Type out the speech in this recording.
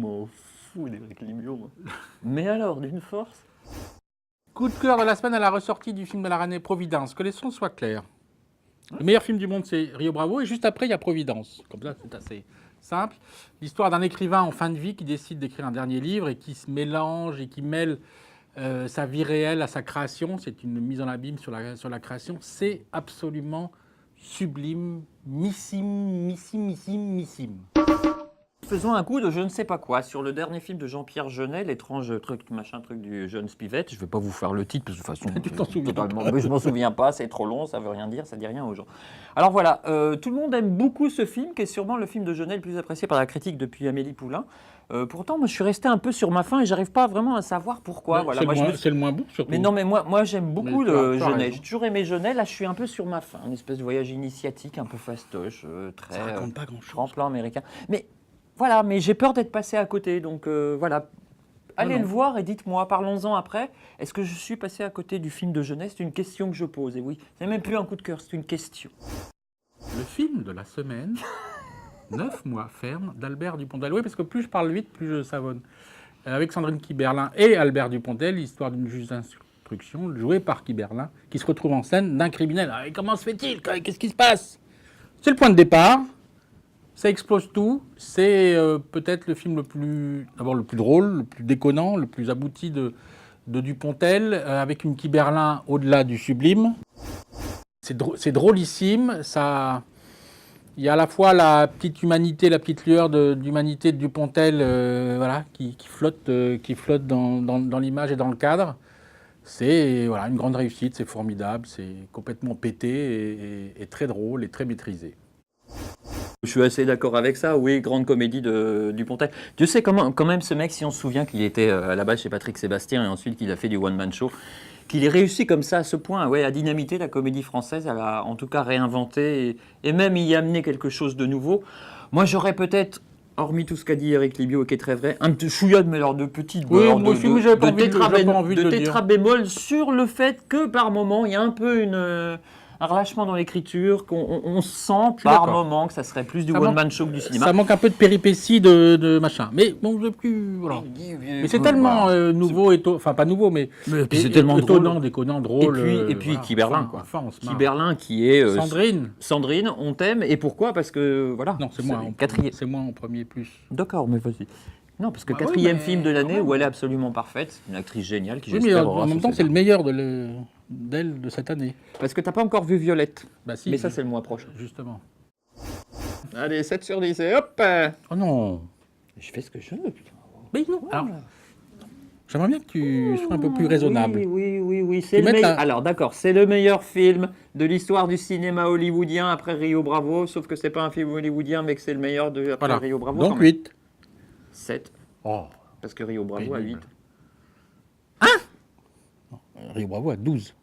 m'en fous d'Éric Limieux, moi. Mais alors, d'une force. Coup de cœur de la semaine à la ressortie du film de la renée Providence. Que les sons soient clairs. Le meilleur film du monde, c'est Rio Bravo, et juste après, il y a Providence. Comme ça, c'est assez simple. L'histoire d'un écrivain en fin de vie qui décide d'écrire un dernier livre et qui se mélange et qui mêle sa vie réelle à sa création. C'est une mise en abîme sur la création. C'est absolument sublime, missime. Faisons un coup de je ne sais pas quoi sur le dernier film de Jean-Pierre Jeunet, l'étrange truc du jeune Spivette. Je ne vais pas vous faire le titre, parce que de toute façon, Tu t'en souviens pas. je m'en souviens pas, c'est trop long, ça veut rien dire, ça dit rien aux gens. Alors voilà, tout le monde aime beaucoup ce film, qui est sûrement le film de Jeunet le plus apprécié par la critique depuis Amélie Poulain. Pourtant, moi, je suis resté un peu sur ma faim et j'arrive pas vraiment à savoir pourquoi. Voilà, C'est le moins bon, surtout. Mais non, mais moi j'aime beaucoup le tu as Jeunet. raison. J'ai toujours aimé Jeunet. Là, je suis un peu sur ma faim. Une espèce de voyage initiatique, un peu fastoche, très Ça raconte pas grand-chose. grand plan américain. Mais voilà, mais j'ai peur d'être passé à côté. Donc voilà. Allez Non. le voir et dites-moi, parlons-en après. Est-ce que je suis passé à côté du film de Jeunet? C'est une question que je pose. Et oui, c'est même plus un coup de cœur, c'est une question. Le film de la semaine, 9 mois ferme, d'Albert Dupontel. Oui, parce que plus je parle vite, plus je savonne. Avec Sandrine Kiberlin et Albert Dupontel, l'histoire d'une juge d'instruction, jouée par Kiberlin, qui se retrouve en scène d'un criminel. Alors, et comment se fait-il? Qu'est-ce qui se passe? C'est le point de départ. Ça explose tout. C'est peut-être le film le plus drôle, le plus déconnant, le plus abouti de Dupontel, avec une Kiberlin au-delà du sublime. C'est drôlissime. Ça... Il y a à la fois la petite humanité, la petite lueur d'humanité de Dupontel voilà, qui flotte dans l'image et dans le cadre. C'est voilà, une grande réussite, c'est formidable, c'est complètement pété et très drôle et très maîtrisé. Je suis assez d'accord avec ça, oui, grande comédie de Dupontel. Tu sais quand même ce mec, si on se souvient qu'il était à la base chez Patrick Sébastien et ensuite qu'il a fait du one-man show, qu'il ait réussi comme ça à ce point ouais, à dynamiter la comédie française, à la, en tout cas réinventer et même y amener quelque chose de nouveau. Moi j'aurais peut-être, hormis tout ce qu'a dit Éric Limieux, qui est très vrai, un petit chouillade, mais alors de petite tétra bémol sur le fait que par moment il y a un peu un relâchement dans l'écriture, qu'on sent par moment que ça serait plus du one-man show que du cinéma. Ça manque un peu de péripéties de machin. Mais bon, voilà. Mais c'est tellement nouveau, enfin pas nouveau, mais c'est tellement étonnant, déconnant, drôle. Et puis voilà, Kiberlin, quoi. Enfin, on se marre. Kiberlin qui est... Sandrine, on t'aime. Et pourquoi? Parce que, voilà. Non, c'est moi. Quatrième. C'est moi en premier plus. D'accord, mais vas-y. Non, parce que quatrième film de l'année où elle est absolument parfaite, une actrice géniale qui j'espère aura en même temps, c'est le meilleur d'elle de cette année. Parce que t'as pas encore vu Violette. Bah si. Mais ça, c'est le mois prochain. Justement. Allez, 7 sur 10 et hop. Oh non. Je fais ce que je veux, putain. Mais non. Alors, j'aimerais bien que tu sois un peu plus raisonnable. Oui. C'est le meilleur. Alors d'accord, c'est le meilleur film de l'histoire du cinéma hollywoodien après Rio Bravo, sauf que c'est pas un film hollywoodien, mais que c'est le meilleur après Rio Bravo. Donc 8. 7. Oh. Parce que Rio Bravo a 8. Rio Bravo à 12.